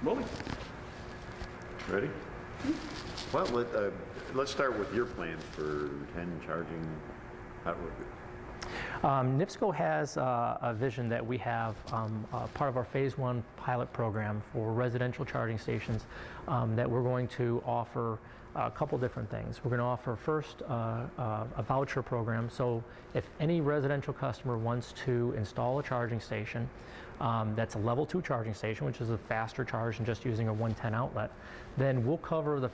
Rolling. Ready? Well, let's start with your plans for 10 charging. Nipsco has a vision that we have part of our Phase 1 pilot program for residential charging stations that we're going to offer a couple different things. We're going to offer first a voucher program, so if any residential customer wants to install a charging station that's a level 2 charging station, which is a faster charge than just using a 110 outlet, then we'll cover the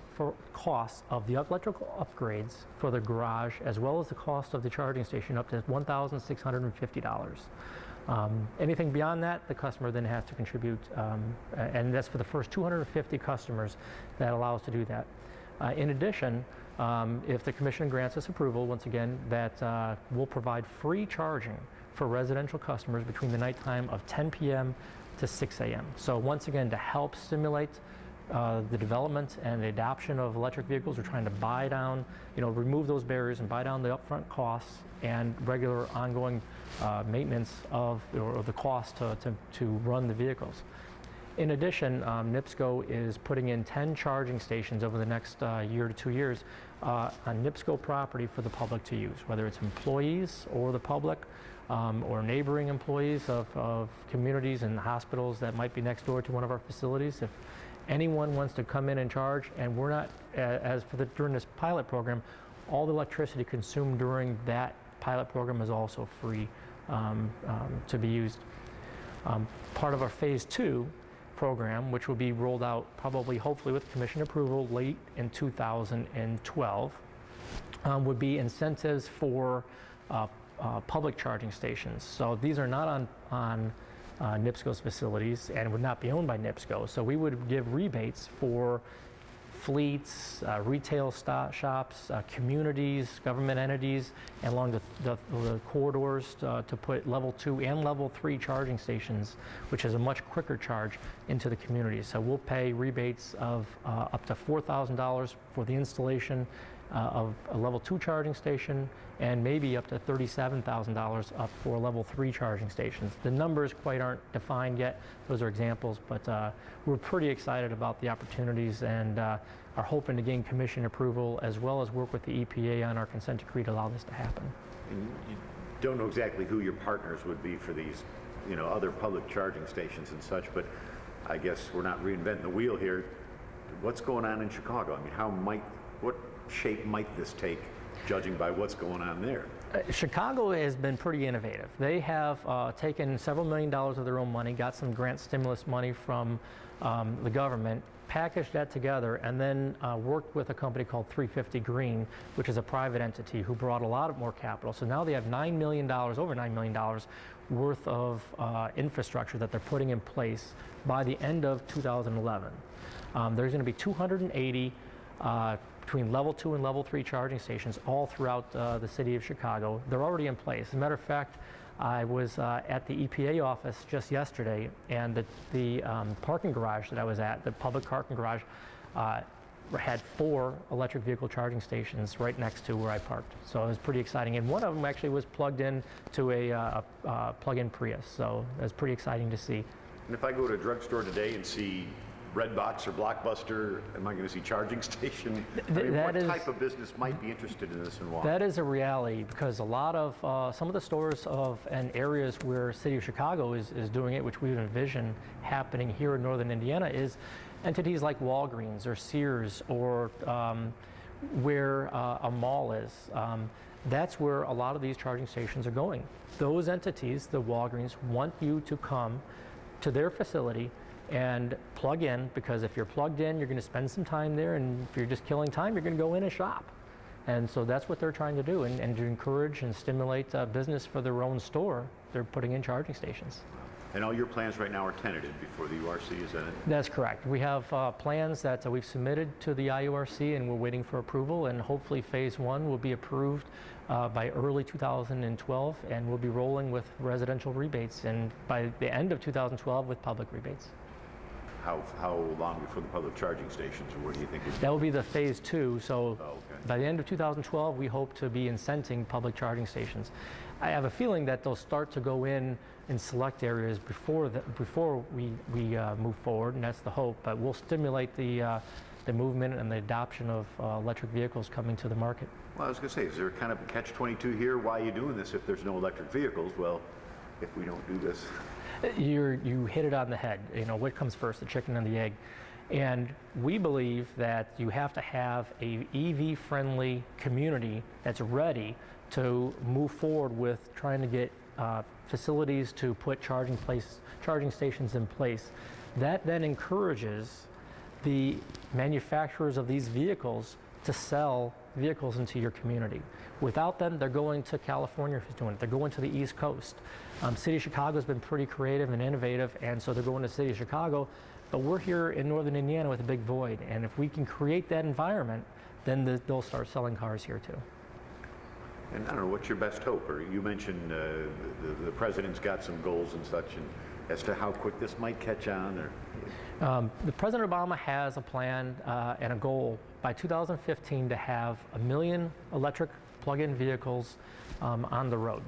cost of the electrical upgrades for the garage as well as the cost of the charging station up to $1,650. Anything beyond that, the customer then has to contribute, and that's for the first 250 customers that allow us to do that. In addition, if the Commission grants us approval, once again, that we'll provide free charging for residential customers between the nighttime of 10 p.m. to 6 a.m. So once again, to help stimulate the development and the adoption of electric vehicles, we're trying to buy down, remove those barriers and buy down the upfront costs and regular ongoing maintenance of or the cost to run the vehicles. In addition, Nipsco is putting in 10 charging stations over the next year to 2 years on Nipsco property for the public to use, whether it's employees or the public or neighboring employees of communities and hospitals that might be next door to one of our facilities. If anyone wants to come in and charge, and we're not, during this pilot program, all the electricity consumed during that pilot program is also free to be used. Part of our Phase 2 program, which will be rolled out probably, hopefully with Commission approval late in 2012, would be incentives for public charging stations. So these are not on Nipsco's facilities and would not be owned by Nipsco. So we would give rebates for fleets, retail shops, communities, government entities, and along the corridors to put level 2 and level 3 charging stations, which is a much quicker charge, into the community. So we'll pay rebates of up to $4,000 for the installation of a level 2 charging station, and maybe up to $37,000 up for level 3 charging stations. The numbers quite aren't defined yet. Those are examples, but we're pretty excited about the opportunities and are hoping to gain Commission approval as well as work with the EPA on our consent decree to allow this to happen. And you don't know exactly who your partners would be for these, other public charging stations and such, but I guess we're not reinventing the wheel here. What's going on in Chicago? I mean, what shape might this take, judging by what's going on there? Chicago has been pretty innovative. They have taken several $1 million of their own money, got some grant stimulus money from the government, packaged that together, and then worked with a company called 350 Green, which is a private entity who brought a lot more capital. So now they have $9 million, over $9 million worth of infrastructure that they're putting in place by the end of 2011. There's going to be 280 between level 2 and level 3 charging stations all throughout the city of Chicago. They're already in place. As a matter of fact, I was at the EPA office just yesterday, and the parking garage that I was at, the public parking garage, had 4 electric vehicle charging stations right next to where I parked. So it was pretty exciting. And one of them actually was plugged in to a plug-in Prius. So it was pretty exciting to see. And if I go to a drugstore today and see Redbox or Blockbuster, am I going to see charging station? What type of business might be interested in this and why? That is a reality, because a lot of some of the stores and areas where City of Chicago is doing it, which we envision happening here in northern Indiana, is entities like Walgreens or Sears or where a mall is. That's where a lot of these charging stations are going. Those entities, the Walgreens, want you to come to their facility and plug in, because if you're plugged in, you're going to spend some time there, and if you're just killing time, you're going to go in and shop. And so that's what they're trying to do, and to encourage and stimulate business for their own store, they're putting in charging stations. And all your plans right now are tentative before the URC, is that it? That's correct. We have plans that we've submitted to the IURC, and we're waiting for approval, and hopefully Phase 1 will be approved by early 2012, and we'll be rolling with residential rebates, and by the end of 2012 with public rebates. how long before the public charging stations, or what do you think? That will be the phase 2. So Okay. by the end of 2012, we hope to be incenting public charging stations. I have a feeling that they'll start to go in select areas before we move forward, and that's the hope. But we'll stimulate the movement and the adoption of electric vehicles coming to the market. Well, I was going to say, is there kind of a catch-22 here? Why are you doing this if there's no electric vehicles? Well, if we don't do this. You hit it on the head. You know, what comes first, the chicken and the egg? And we believe that you have to have a EV-friendly community that's ready to move forward with trying to get facilities to put charging stations in place. That then encourages the manufacturers of these vehicles to sell vehicles into your community. Without them, they're going to California, who's doing it. They're going to the East Coast. City of Chicago has been pretty creative and innovative, and so they're going to the City of Chicago. But we're here in northern Indiana with a big void, and if we can create that environment, then they'll start selling cars here too. And I don't know, what's your best hope? Or you mentioned the president's got some goals and such, and as to how quick this might catch on, or the President Obama has a plan and a goal by 2015 to have 1 million electric plug-in vehicles on the road.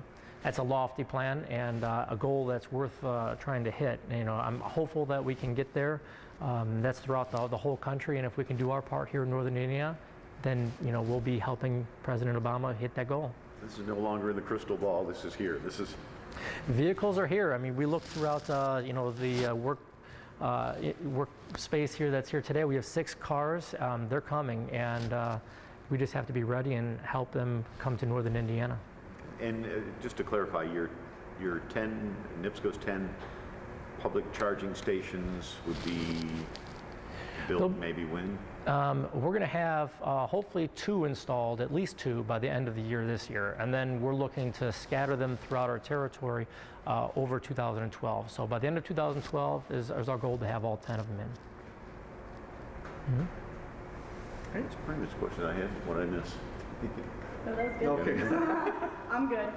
That's a lofty plan and a goal that's worth trying to hit. You know, I'm hopeful that we can get there. That's throughout the whole country, and if we can do our part here in northern Indiana, then we'll be helping President Obama hit that goal. this is no longer in the crystal ball, this is here. This is... Vehicles are here. I mean, we look throughout the work space here that's here today. We have 6 cars. They're coming, and we just have to be ready and help them come to northern Indiana. And just to clarify, your 10, Nipsco's 10 public charging stations would be built maybe when? We're going to have hopefully 2 installed, at least 2, by the end of the year this year. And then we're looking to scatter them throughout our territory over 2012. So by the end of 2012 is our goal to have all 10 of them in. Mm-hmm. Hey, it's pretty much the question I had. What I missed? No, that was good. Okay. I'm good.